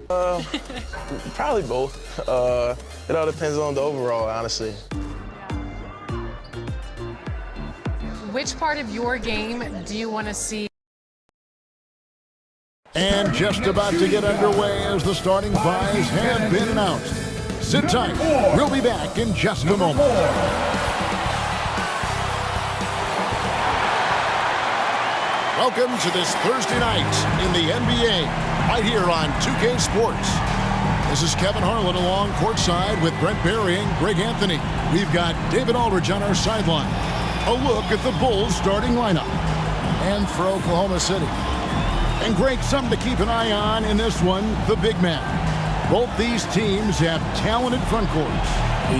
Probably both. It all depends on the overall, honestly. Which part of your game do you want to see? And just about to get underway as the starting fives have been announced. Sit tight. We'll be back in just a moment. Welcome to this Thursday night in the NBA, right here on 2K Sports. This is Kevin Harlan along courtside with Brent Barry and Greg Anthony. We've got David Aldridge on our sideline. A look at the Bulls starting lineup. And for Oklahoma City. And Greg, something to keep an eye on in this one, the big man. Both these teams have talented front courts.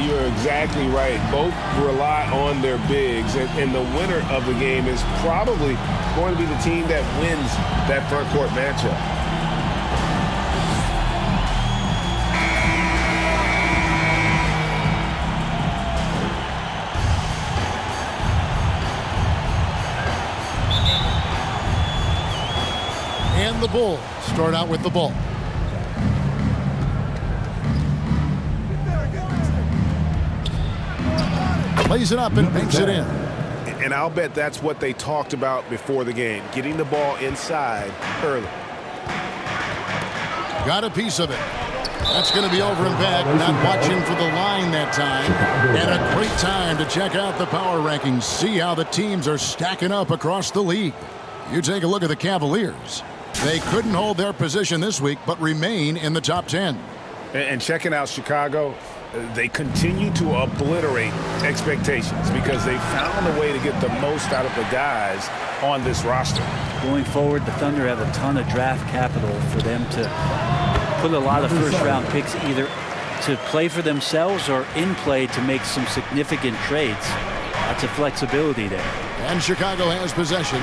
You're exactly right. Both rely on their bigs, and the winner of the game is probably going to be the team that wins that front court matchup. And the Bulls start out with the ball. Plays it up and banks it in. And I'll bet that's what they talked about before the game, getting the ball inside early. Got a piece of it. That's going to be over and back. Not watching for the line that time. And a great time to check out the power rankings. See how the teams are stacking up across the league. You take a look at the Cavaliers. They couldn't hold their position this week, but remain in the top 10. And checking out Chicago, they continue to obliterate expectations because they found a way to get the most out of the guys on this roster. Going forward, the Thunder have a ton of draft capital for them to put a lot of first-round picks either to play for themselves or in play to make some significant trades. Lots of flexibility there. And Chicago has possession,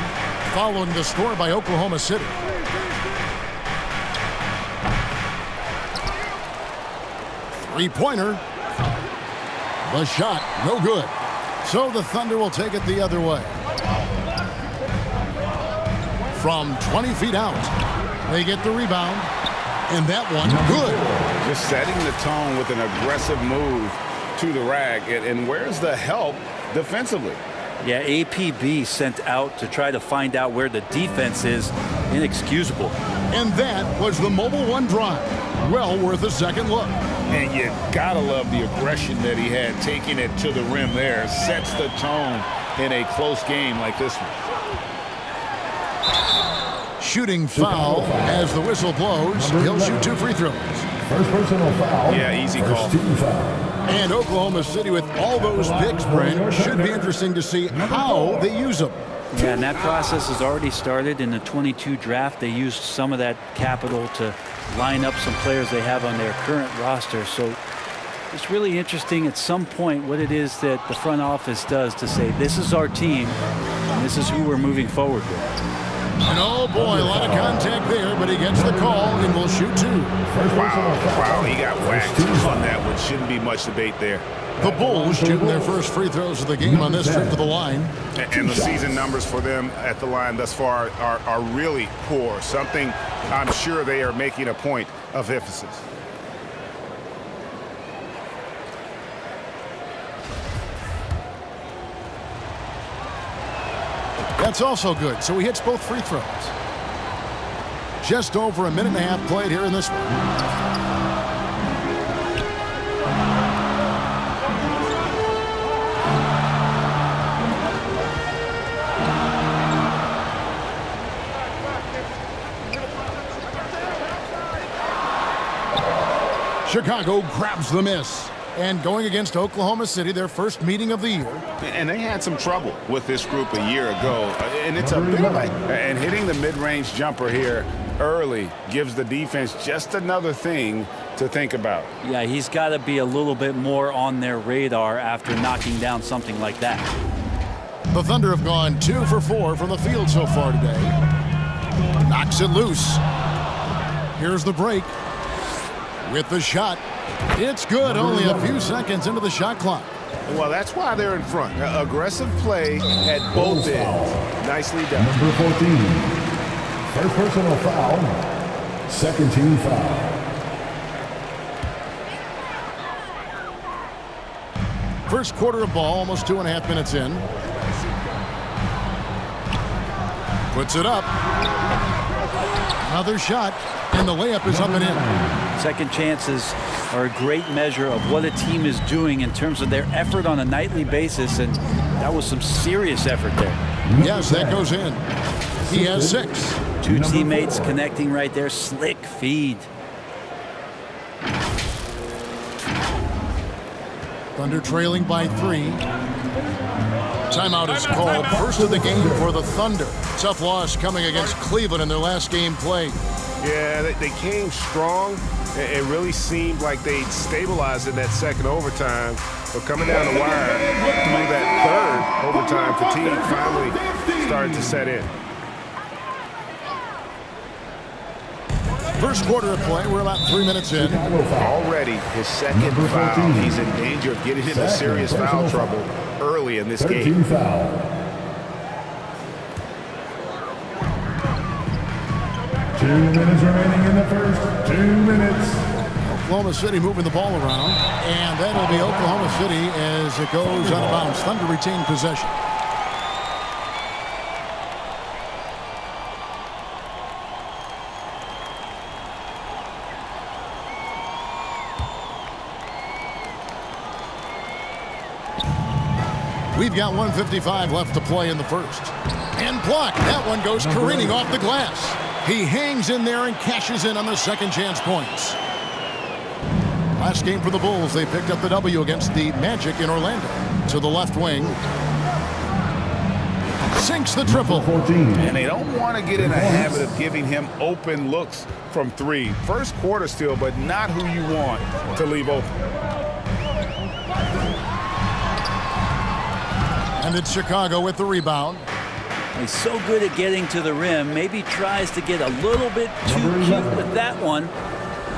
following the score by Oklahoma City. Three-pointer. The shot, no good. So the Thunder will take it the other way. From 20 feet out, they get the rebound. And that one, good. Just setting the tone with an aggressive move to the rack. And where's the help defensively? Yeah, APB sent out to try to find out where the defense is. Inexcusable. And that was the Mobile One drive. Well worth a second look. And you gotta love the aggression that he had, taking it to the rim there. Sets the tone in a close game like this one. Shooting foul as the whistle blows. He'll shoot 2 free throws. First personal foul. Yeah, easy call. And Oklahoma City with all those picks, Brent, should be interesting to see how they use them. Yeah, and that process has already started in the 22 draft. They used some of that capital to line up some players they have on their current roster. So it's really interesting at some point what it is that the front office does to say, this is our team, and this is who we're moving forward with. And oh boy, a lot of contact there, but he gets the call and will shoot 2. Wow, he got whacked on that one. Shouldn't be much debate there. The Bulls shooting their first free throws of the game on this trip to the line. And the season numbers for them at the line thus far are really poor. Something I'm sure they are making a point of emphasis. That's also good. So he hits both free throws. Just over a minute and a half played here in this one. Chicago grabs the miss. And going against Oklahoma City, their first meeting of the year. And they had some trouble with this group a year ago. And it's a bit of and hitting the mid-range jumper here early gives the defense just another thing to think about. Yeah, he's got to be a little bit more on their radar after knocking down something like that. The Thunder have gone 2 for 4 from the field so far today. Knocks it loose. Here's the break. With the shot. It's good, only a few seconds into the shot clock. Well, that's why they're in front. Aggressive play at both ends. Nicely done. Number 14. First personal foul. Second team foul. First quarter of ball, almost 2.5 minutes in. Puts it up. Another shot, and the layup is up and in. Second chances are a great measure of what a team is doing in terms of their effort on a nightly basis, and that was some serious effort there. Yes, that goes in. He has 6. Two teammates connecting right there. Slick feed. Thunder trailing by 3. Timeout is called. First of the game for the Thunder. Tough loss coming against Cleveland in their last game played. Yeah, they came strong. It really seemed like they'd stabilized in that second overtime. But coming down the wire through that third overtime, fatigue finally started to set in. First quarter of play, we're about 3 minutes in. Already his second foul. He's in danger of getting into serious foul trouble early in this game. Foul. Two minutes remaining in the first. 2 minutes. Oklahoma City moving the ball around, and that'll be Oklahoma City as it goes out of bounds. Thunder retain possession. We've got 1:55 left to play in the first. And blocked. That one goes careening off the glass. He hangs in there and cashes in on the second chance points. Last game for the Bulls, they picked up the W against the Magic in Orlando. To the left wing. Sinks the triple. And they don't want to get in a habit of giving him open looks from 3. First quarter still, but not who you want to leave open. And it's Chicago with the rebound. He's so good at getting to the rim. Maybe tries to get a little bit too cute with that one.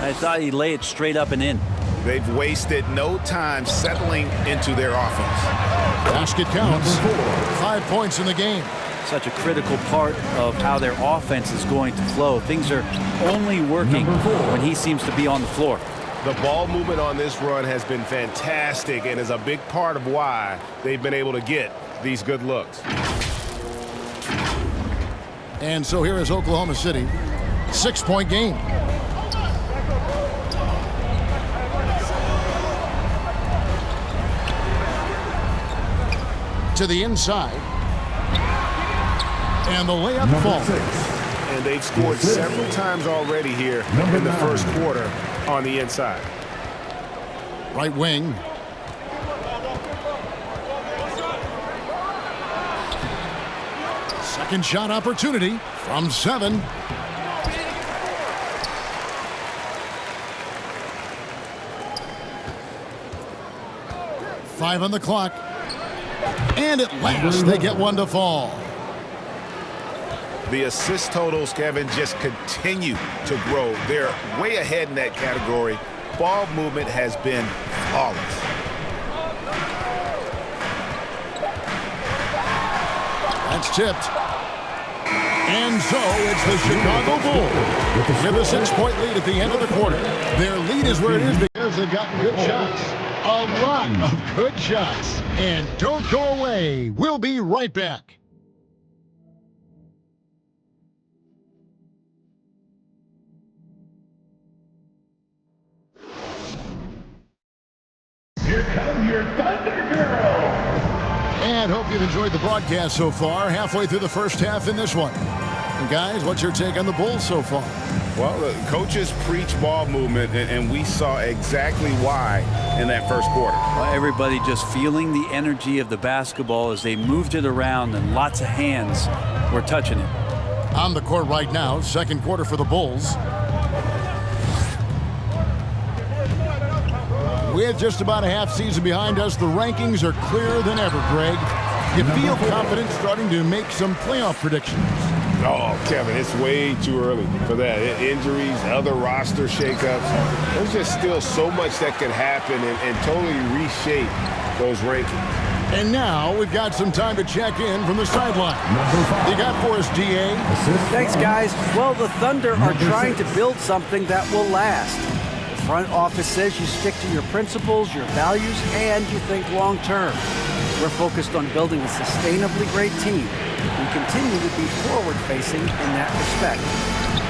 I thought he'd lay it straight up and in. They've wasted no time settling into their offense. Basket counts. 5 points in the game. Such a critical part of how their offense is going to flow. Things are only working when he seems to be on the floor. The ball movement on this run has been fantastic and is a big part of why they've been able to get these good looks. And so here is Oklahoma City. 6-point game. To the inside. And the layup falls. And they've scored several times already here in the first quarter on the inside. Right wing. Second shot opportunity from 7. Five on the clock. And at last they get one to fall. The assist totals, Kevin, just continue to grow. They're way ahead in that category. Ball movement has been flawless. That's tipped. And so it's the Chicago Bulls with a 6-point lead at the end of the quarter. Their lead is where it is because they've gotten good shots. A lot of good shots. And don't go away. We'll be right back. Here come your Thunder Girls. And hope you've enjoyed the broadcast so far. Halfway through the first half in this one. And guys, what's your take on the Bulls so far? Well, the coaches preach ball movement, and we saw exactly why in that first quarter. Well, everybody just feeling the energy of the basketball as they moved it around, and lots of hands were touching it. On the court right now, second quarter for the Bulls. With just about a half season behind us, the rankings are clearer than ever, Greg. You feel confident starting to make some playoff predictions. Oh, Kevin, it's way too early for that. Injuries, other roster shakeups. There's just still so much that can happen and totally reshape those rankings. And now we've got some time to check in from the sideline. You got for us, DA? Thanks, guys. Well, the Thunder are trying to build something that will last. front office says you stick to your principles, your values, and you think long term. We're focused on building a sustainably great team and continue to be forward-facing in that respect.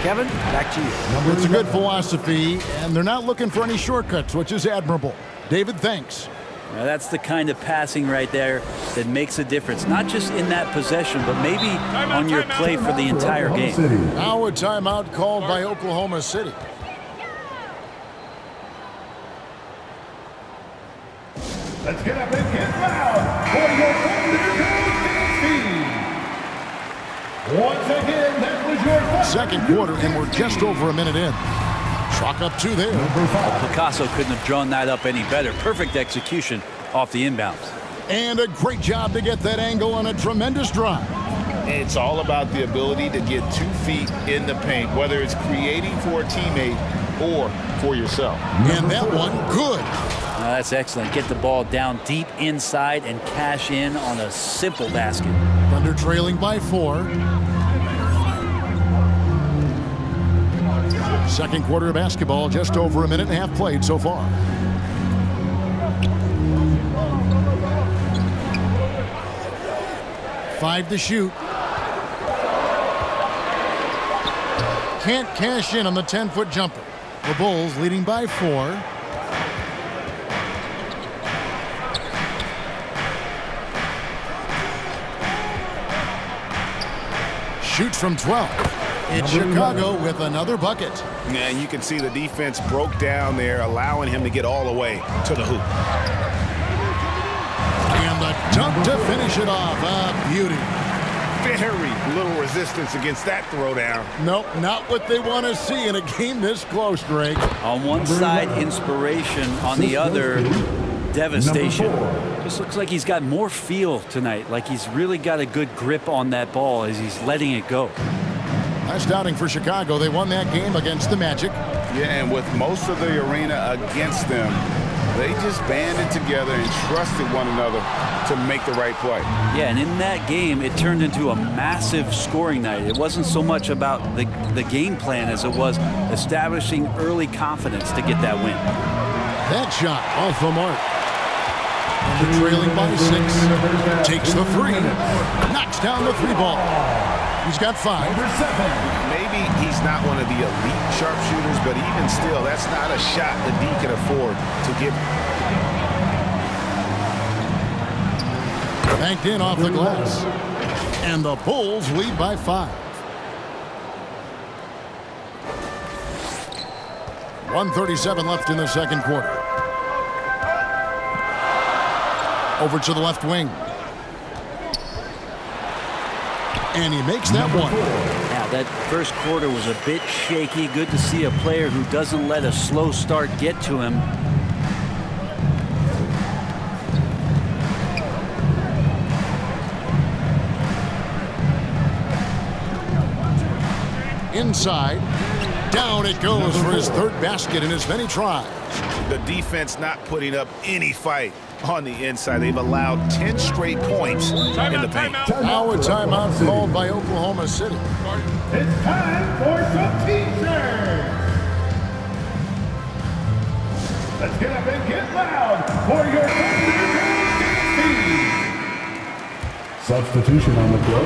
Kevin, back to you. It's a good philosophy, and they're not looking for any shortcuts, which is admirable. David, thanks. Now that's the kind of passing right there that makes a difference, not just in that possession, but maybe on your play for the entire game. Now a timeout called by Oklahoma City. Let's get up and get loud for your team. Once again, that was your Second quarter, and we're just over a minute in. Chalk up 2 there. Picasso couldn't have drawn that up any better. Perfect execution off the inbounds. And a great job to get that angle on a tremendous drive. It's all about the ability to get 2 feet in the paint, whether it's creating for a teammate or for yourself. And that one, good. That's excellent. Get the ball down deep inside and cash in on a simple basket. Thunder trailing by 4. Second quarter of basketball, just over a minute and a half played so far. Five to shoot. Can't cash in on the 10-foot jumper. The Bulls leading by 4. Shoots from 12. It's Chicago with another bucket. Yeah, and you can see the defense broke down there, allowing him to get all the way to the hoop. And the dunk to finish it off. A beauty. Very little resistance against that throwdown. Nope, not what they want to see in a game this close, Greg. On one side, inspiration. On the other, devastation. Just looks like he's got more feel tonight, like he's really got a good grip on that ball as he's letting it go. Last outing for Chicago, they won that game against the Magic. Yeah, and with most of the arena against them, they just banded together and trusted one another to make the right play. Yeah, and in that game, it turned into a massive scoring night. It wasn't so much about the game plan as it was establishing early confidence to get that win. That shot off the mark. And they're trailing by 6. Takes the 3. Knocks down the 3 ball. He's got 5. Maybe he's not one of the elite sharpshooters, but even still, that's not a shot that he can afford to give. Banked in off the glass. And the Bulls lead by 5. 1:37 left in the second quarter. Over to the left wing. And he makes that one. Yeah, that first quarter was a bit shaky. Good to see a player who doesn't let a slow start get to him. Inside. Down it goes for his 3rd basket in as many tries. The defense not putting up any fight on the inside. They've allowed 10 straight points in the paint. Now a timeout called by Oklahoma City. It's time for some T-shirts. Let's get up and get loud for your team. Substitution on the floor.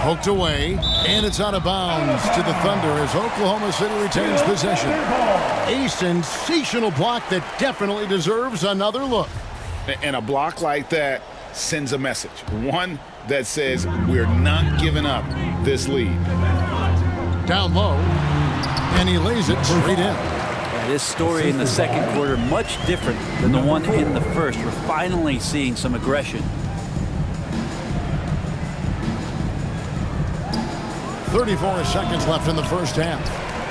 Poked away, and it's out of bounds to the Thunder as Oklahoma City retains possession. A sensational block that definitely deserves another look. And a block like that sends a message. One that says we're not giving up this lead. Down low, and he lays it straight in. This story in the second quarter much different than the one in the first. We're finally seeing some aggression. 34 seconds left in the first half.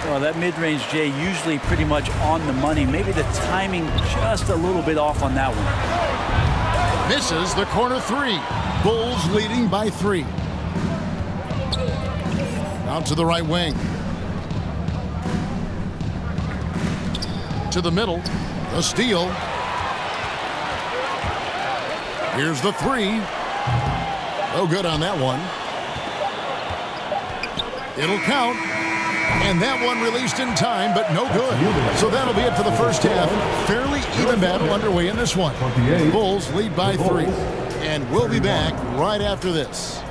Well, that mid-range, Jay, usually pretty much on the money. Maybe the timing just a little bit off on that one. Misses the corner 3. Bulls leading by 3. Out to the right wing. To the middle. The steal. Here's the 3. No good on that one. It'll count. And that one released in time, but no good. So that'll be it for the first half. Fairly even battle underway in this one. Bulls lead by 3. And we'll be back right after this.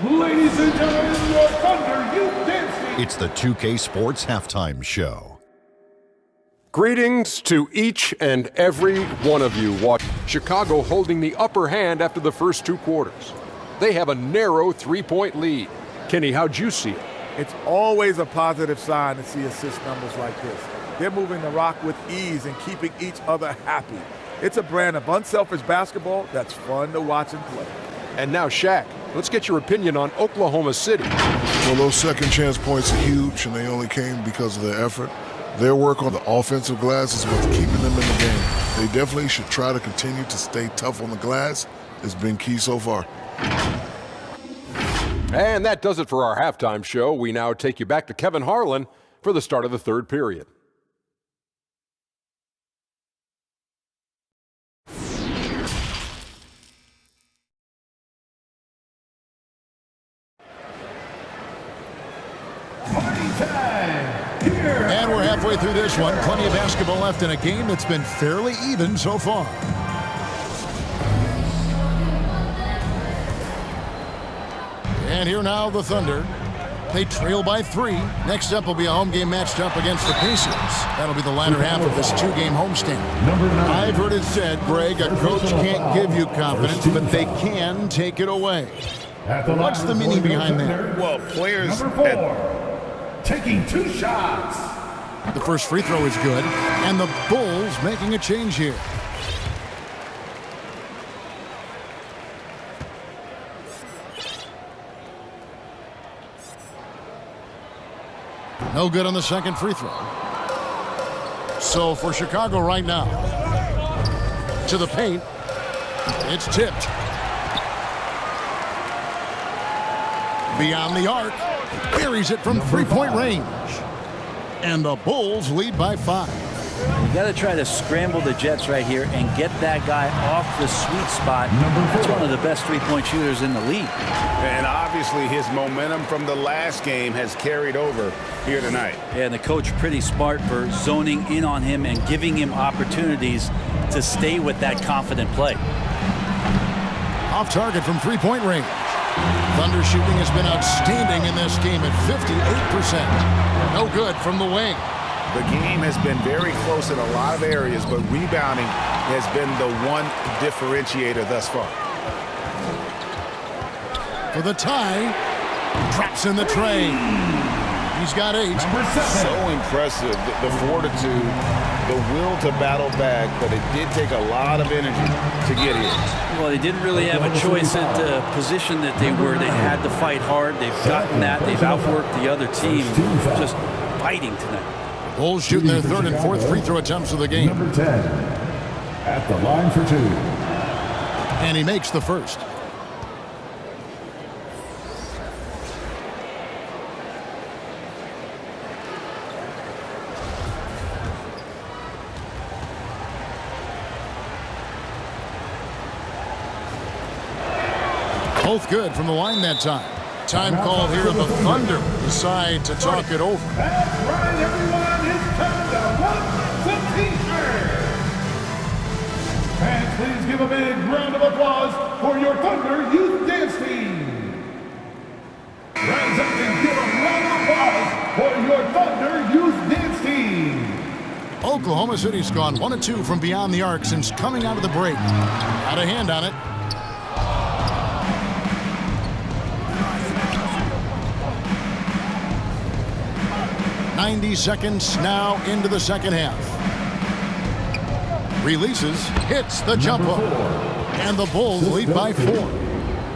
Ladies and gentlemen, your Thunder Youth Dancing. It's the 2K Sports Halftime Show. Greetings to each and every one of you watching. Chicago holding the upper hand after the first 2 quarters. They have a narrow 3-point lead. Kenny, how'd you see it? It's always a positive sign to see assist numbers like this. They're moving the rock with ease and keeping each other happy. It's a brand of unselfish basketball that's fun to watch and play. And now, Shaq, let's get your opinion on Oklahoma City. Well, those second chance points are huge, and they only came because of their effort. Their work on the offensive glass is what's keeping them in the game. They definitely should try to continue to stay tough on the glass. It's been key so far. And that does it for our halftime show. We now take you back to Kevin Harlan for the start of the 3rd period. And we're halfway through this one. Plenty of basketball left in a game that's been fairly even so far. And here now the Thunder. They trail by 3. Next up will be a home game matched up against the Pacers. That'll be the latter half of this 2-game homestand. I've heard it said, Greg, a coach can't give you confidence, but they can take it away. What's the meaning behind that? Well, players... Taking 2 shots. The first free throw is good, and the Bulls making a change here. No good on the second free throw. So for Chicago right now, to the paint, it's tipped. Beyond the arc, buries it from 3-point range. And the Bulls lead by 5. You got to try to scramble the Jets right here and get that guy off the sweet spot. That's one of the best 3-point shooters in the league. And obviously his momentum from the last game has carried over here tonight. Yeah, and the coach pretty smart for zoning in on him and giving him opportunities to stay with that confident play. Off target from 3-point range. Thunder shooting has been outstanding in this game at 58%. No good from the wing. The game has been very close in a lot of areas, but rebounding has been the one differentiator thus far. For the tie, drops in the tray. He's got 8. So impressive, the fortitude, the will to battle back, but it did take a lot of energy to get here. Well, they didn't really have a choice at the position that they were. They had to fight hard. They've gotten that. They've outworked the other team. Just fighting tonight. Bulls shooting their 3rd and 4th free throw attempts of the game. Number 10 at the line for 2. And he makes the first. Both good from the line that time. Time call here of the Thunder. Decide to talk it over. That's right, everyone. It's time to rock some T-shirts. Fans, please give a big round of applause for your Thunder Youth Dance Team. Rise up and give a round of applause for your Thunder Youth Dance Team. Oklahoma City's gone 1 of 2 from beyond the arc since coming out of the break. Out of hand on it. Seconds now into the second half. Releases, hits the jump hook, and the Bulls lead by 4.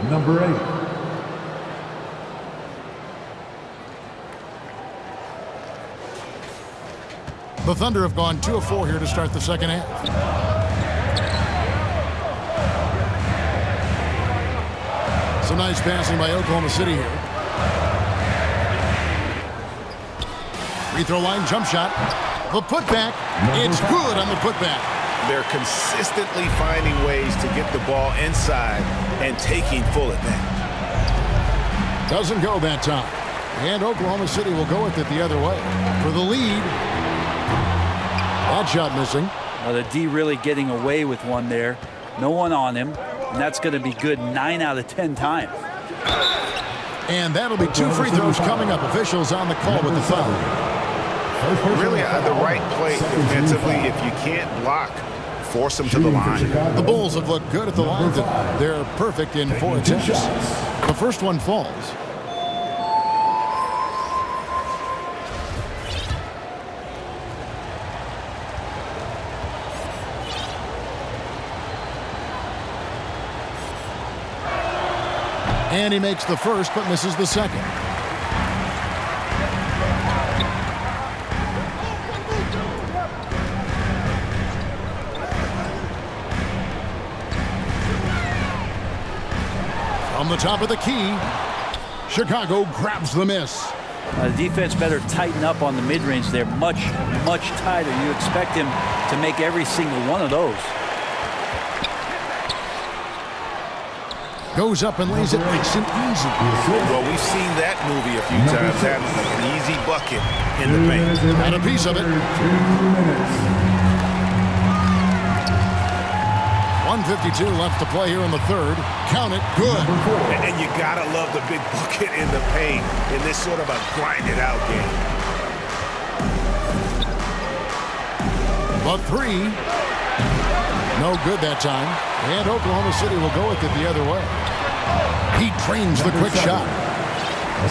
Number 8. The Thunder have gone 2 of 4 here to start the second half. Some nice passing by Oklahoma City here. Free throw line jump shot. The putback. It's good on the putback. They're consistently finding ways to get the ball inside and taking full advantage. Doesn't go that time. And Oklahoma City will go with it the other way for the lead. That shot missing. Well, the D really getting away with one there. No one on him. And that's going to be good 9 out of 10 times. And that'll be 2 free throws coming up. Officials on the call with the foul. Really the right play defensively. If you can't block, force them to the line. The Bulls have looked good at the line. They're perfect in 4 attempts. The first one falls. And he makes the first, but misses the second. From the top of the key, Chicago grabs the miss. The defense better tighten up on the mid-range there. Much tighter. You expect him to make every single one of those. Goes up and lays it nice and easy. Well, we've seen that movie a few times, having an easy bucket in the paint. Got a piece of it. 1:52 left to play here in the third. Count it, good. And you gotta love the big bucket in the paint in this sort of a grinded-out game. The three. No good that time. And Oklahoma City will go with it the other way. He trains the quick shot.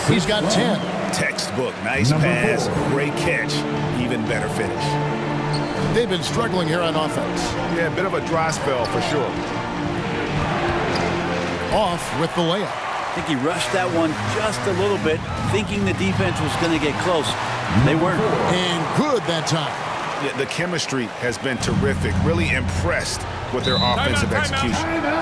He's got 10. Textbook, nice pass, great catch, even better finish. They've been struggling here on offense. Yeah, a bit of a dry spell for sure. Off with the layup. I think he rushed that one just a little bit, thinking the defense was going to get close. They weren't. And good that time. Yeah, the chemistry has been terrific. Really impressed with their offensive execution.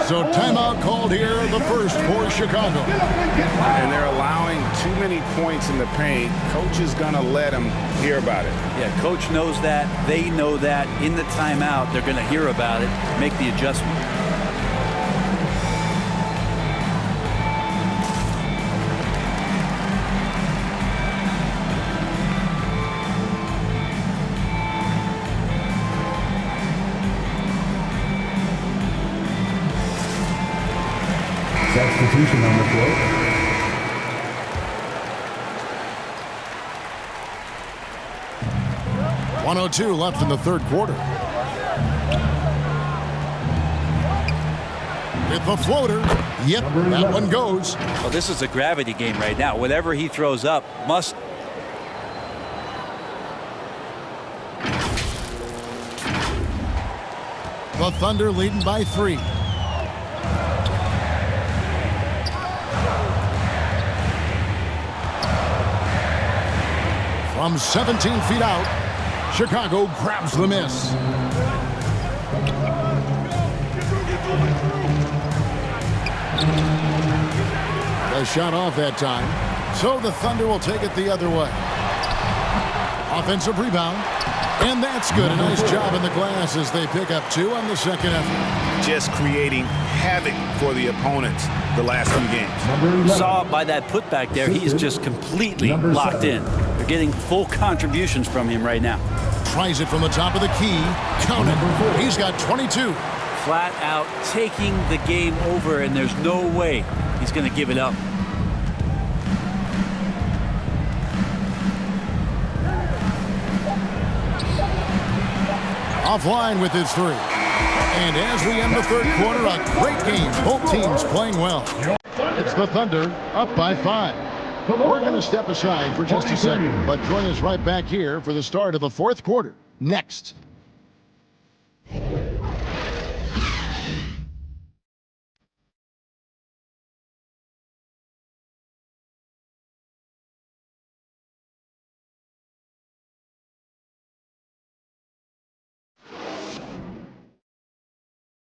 So timeout called here, the first for Chicago. And they're allowing too many points in the paint. Coach is going to let them hear about it. Yeah, coach knows that. They know that. In the timeout, they're going to hear about it, make the adjustment. Substitution on the floor. .102 left in the third quarter. With the floater. Yep, that one goes. Well, this is a gravity game right now. Whatever he throws up must. The Thunder leading by 3. From 17 feet out, Chicago grabs the miss. The shot off that time. So the Thunder will take it the other way. Offensive rebound. And that's good. A nice job in the glass as they pick up 2 on the second effort. Just creating havoc for the opponents the last few games. You saw by that putback there, he's just completely locked in. They're getting full contributions from him right now. Tries it from the top of the key. Count it. He's got 22. Flat out taking the game over, and there's no way he's going to give it up. Offline with his 3. And as we end the third quarter, a great game. Both teams playing well. It's the Thunder up by 5. We're going to step aside for just a second, but join us right back here for the start of the fourth quarter. Next.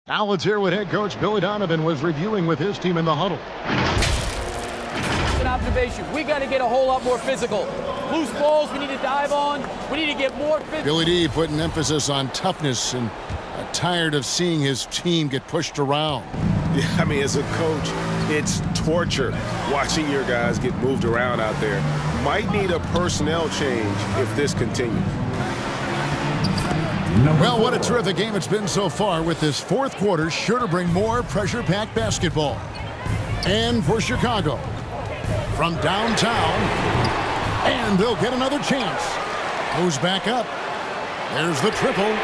Now let's hear what head coach Billy Donovan was reviewing with his team in the huddle. An observation. We got to get a whole lot more physical. Loose balls we need to dive on. We need to get more physical. Billy D putting emphasis on toughness and Tired of seeing his team get pushed around. Yeah, I mean, as a coach, it's torture watching your guys get moved around out there. Might need a personnel change if this continues. Well, what a terrific game it's been so far, with this fourth quarter sure to bring more pressure-packed basketball. And for Chicago, from downtown, and they'll get another chance. Goes back up. There's the triple.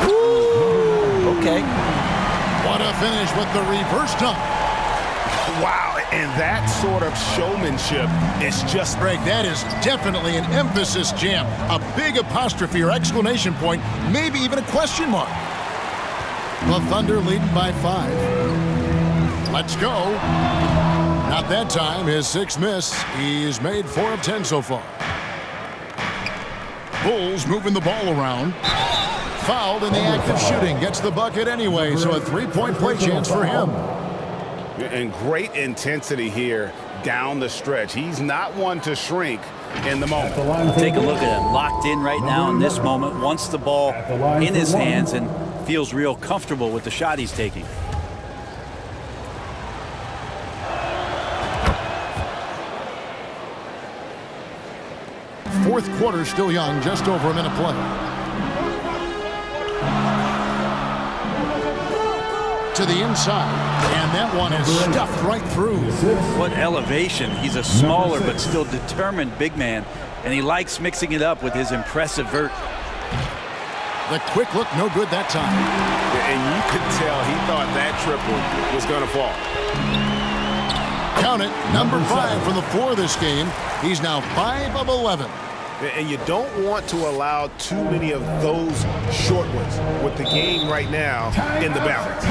Woo! Okay. What a finish with the reverse dunk. Wow, and that sort of showmanship is just... Greg, that is definitely an emphasis jam. A big apostrophe or exclamation point, maybe even a question mark. The Thunder leading by 5. Let's go. Not that time. His 6th miss. He's made 4 of 10 so far. Bulls moving the ball around. Fouled in the act of shooting. Gets the bucket anyway, so a 3-point play chance for him. And great intensity here down the stretch. He's not one to shrink in the moment. Take a look at him. Locked in right now in this moment. Wants the ball in his hands and feels real comfortable with the shot he's taking. Fourth quarter still young, just over a minute play. To the inside, and that one is stuffed right through. What elevation. He's a smaller but still determined big man, and he likes mixing it up with his impressive vert. The quick look, no good that time. And you could tell he thought that triple was going to fall. Count it, number 5 from the floor this game. He's now 5 of 11. And you don't want to allow too many of those short ones with the game right now in the balance.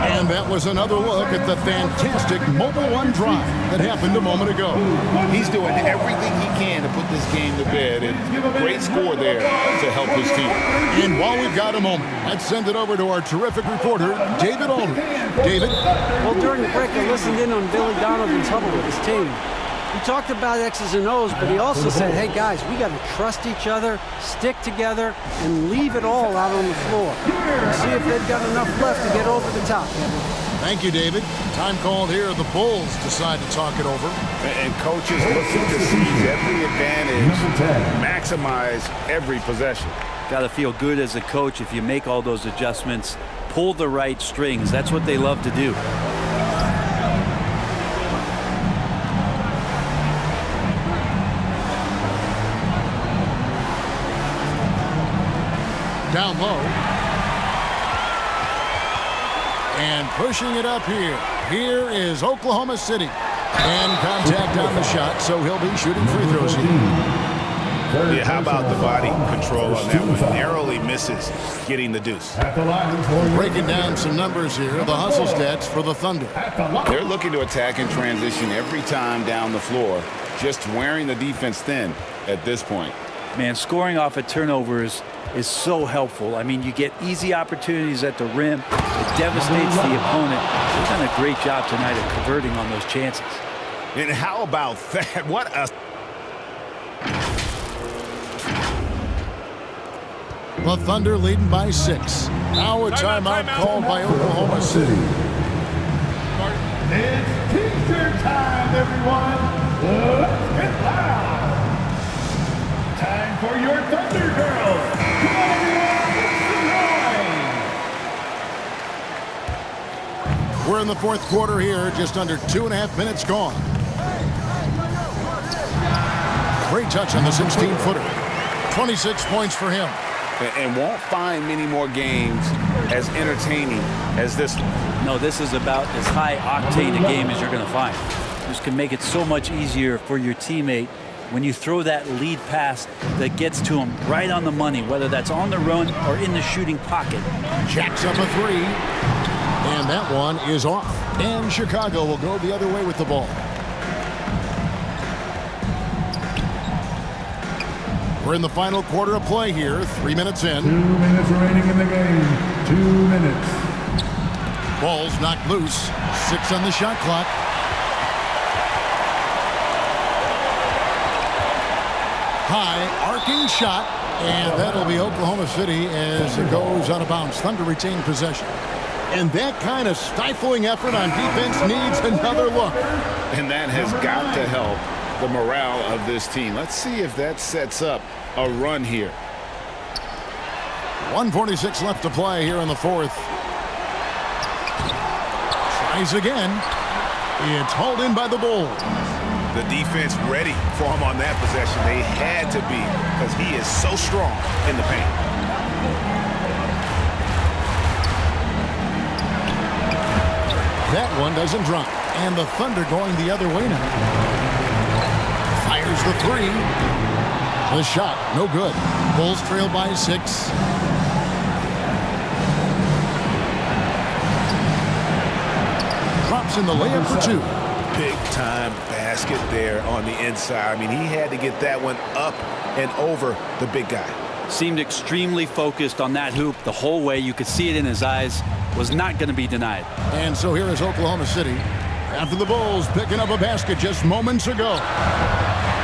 And that was another look at the fantastic Mobile One drive that happened a moment ago. He's doing everything he can to put this game to bed, and great score there to help his team. And while we've got a moment, let's send it over to our terrific reporter, David Aldridge. David? Well, during the break, I listened in on Billy Donovan's huddle with his team. He talked about X's and O's, but he also said, hey, guys, we got to trust each other, stick together, and leave it all out on the floor. See if they've got enough left to get over the top. Thank you, David. Time called here. The Bulls decide to talk it over. And coaches looking to seize every advantage, maximize every possession. Got to feel good as a coach if you make all those adjustments, pull the right strings. That's what they love to do. Down low. And pushing it up here. Here is Oklahoma City. And contact on the shot, so he'll be shooting free throws here. Yeah, how about the body control on that one? Narrowly misses getting the deuce. Breaking down some numbers here, the hustle stats for the Thunder. They're looking to attack in transition every time down the floor, just wearing the defense thin at this point. Man, scoring off of turnovers is so helpful. I mean, you get easy opportunities at the rim. It devastates the opponent. They've done a great job tonight of converting on those chances. And how about that? What a... The Thunder leading by 6. Now a timeout called by Oklahoma City. It's T-shirt time, everyone. Let's get loud. Time for your Thunder Girls. Come on, everyone. We're in the fourth quarter here, just under 2.5 minutes gone. Great touch on the 16-footer. 26 points for him. And won't find many more games as entertaining as this one. No, this is about as high octane a game as you're going to find. This can make it so much easier for your teammate when you throw that lead pass that gets to him right on the money, whether that's on the run or in the shooting pocket. Jacks up a 3. And that one is off. And Chicago will go the other way with the ball. We're in the final quarter of play here. 3 minutes in. 2 minutes remaining in the game. 2 minutes. Ball's knocked loose. 6 on the shot clock. High arcing shot. And that'll be Oklahoma City as it goes out of bounds. Thunder retain possession. And that kind of stifling effort on defense needs another look. And that has got to help the morale of this team. Let's see if that sets up a run here. 1:46 left to play here in the fourth. Tries again. It's hauled in by the Bulls. The defense ready for him on that possession. They had to be because he is so strong in the paint. That one doesn't drop. And the Thunder going the other way now. Fires the three. The shot, no good. Bulls trail by 6. Drops in the layup for 2. Big time basket there on the inside. I mean, he had to get that one up and over the big guy. Seemed extremely focused on that hoop the whole way. You could see it in his eyes. Was not going to be denied. And so here is Oklahoma City after the Bulls picking up a basket just moments ago.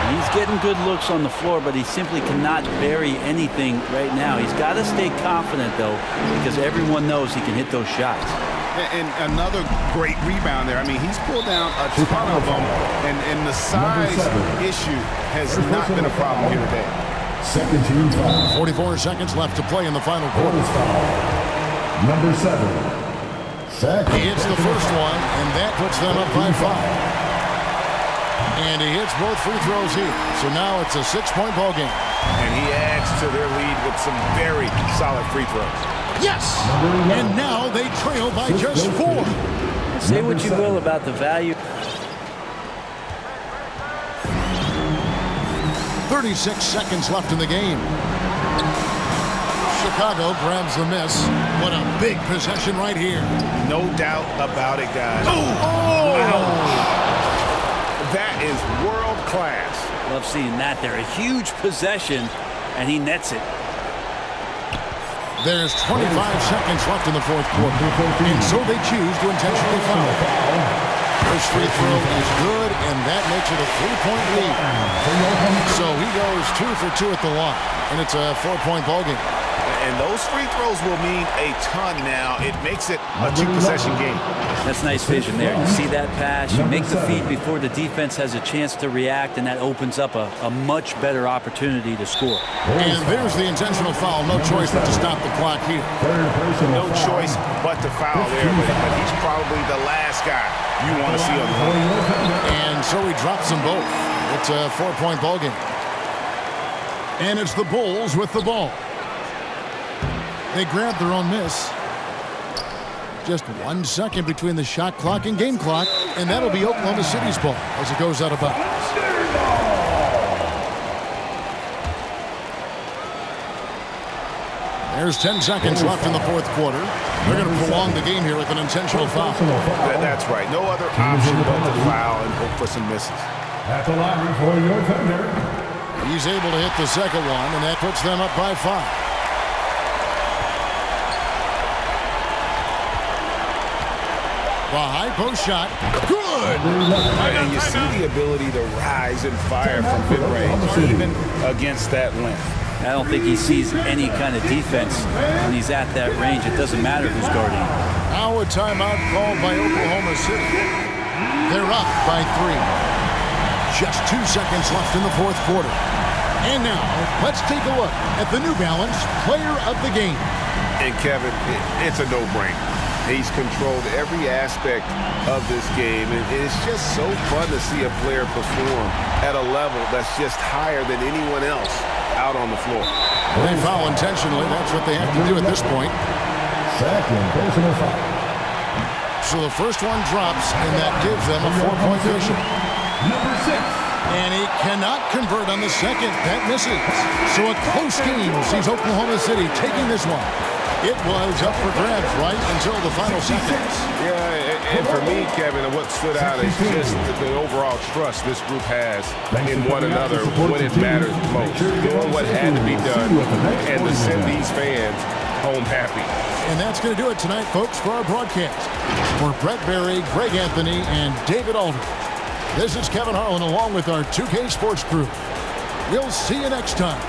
He's getting good looks on the floor, but he simply cannot bury anything right now. He's got to stay confident, though, because everyone knows he can hit those shots. And another great rebound there. I mean, he's pulled down a ton of them, and the size issue has not been a problem here today. Second team foul. 44 seconds left to play in the final quarter. Number 7. He hits the first one, and that puts them up by 5. And he hits both free throws here. So now it's a 6-point ball game. And he adds to their lead with some very solid free throws. Yes! And now they trail by just 4. Say what you will about the value. 36 seconds left in the game. Chicago grabs the miss. What a big possession right here. No doubt about it, guys. That is world class. Love seeing that there. A huge possession, and he nets it. There's 25 seconds left in the fourth quarter, and so they choose to intentionally foul. First free throw is good, and that makes it a 3-point lead. So he goes 2 for 2 at the line, and it's a 4-point ball game. And those free throws will mean a ton now. It makes it a 2-possession game. That's nice vision there. You see that pass, you make the feed before the defense has a chance to react, and that opens up a much better opportunity to score. And there's the intentional foul. No choice but to stop the clock here. No choice but to foul there, but he's probably the last guy you want to see on the court. And so he drops them both. It's a 4-point ball game. And it's the Bulls with the ball. They grab their own miss. Just 1 second between the shot clock and game clock, and that'll be Oklahoma City's ball as it goes out of bounds. There's 10 seconds left in the fourth quarter. They're going to prolong the game here with an intentional foul. That's right. No other option but to foul and hope for some misses. At the line for your Thunder. He's able to hit the second one, and that puts them up by 5. The high post shot, good! And you see the ability to rise and fire from mid-range, even against that length. I don't think he sees any kind of defense when he's at that range. It doesn't matter who's guarding him. Now a timeout called by Oklahoma City. They're up by 3. Just 2 seconds left in the fourth quarter. And now, let's take a look at the New Balance Player of the Game. And Kevin, it's a no-brainer. He's controlled every aspect of this game, and it's just so fun to see a player perform at a level that's just higher than anyone else out on the floor. They foul intentionally. That's what they have to do at this point. Second personal foul. So the first one drops, and that gives them a 4-point cushion. Number 6. And he cannot convert on the second. That misses. So a close game sees Oklahoma City taking this one. It was up for grabs right until the final seconds. Yeah, and for me, Kevin, what stood out is just the overall trust this group has in one another when it matters most. Doing what had to be done and to send these fans home happy. And that's going to do it tonight, folks, for our broadcast. For Brett Berry, Greg Anthony, and David Alder, this is Kevin Harlan along with our 2K Sports crew. We'll see you next time.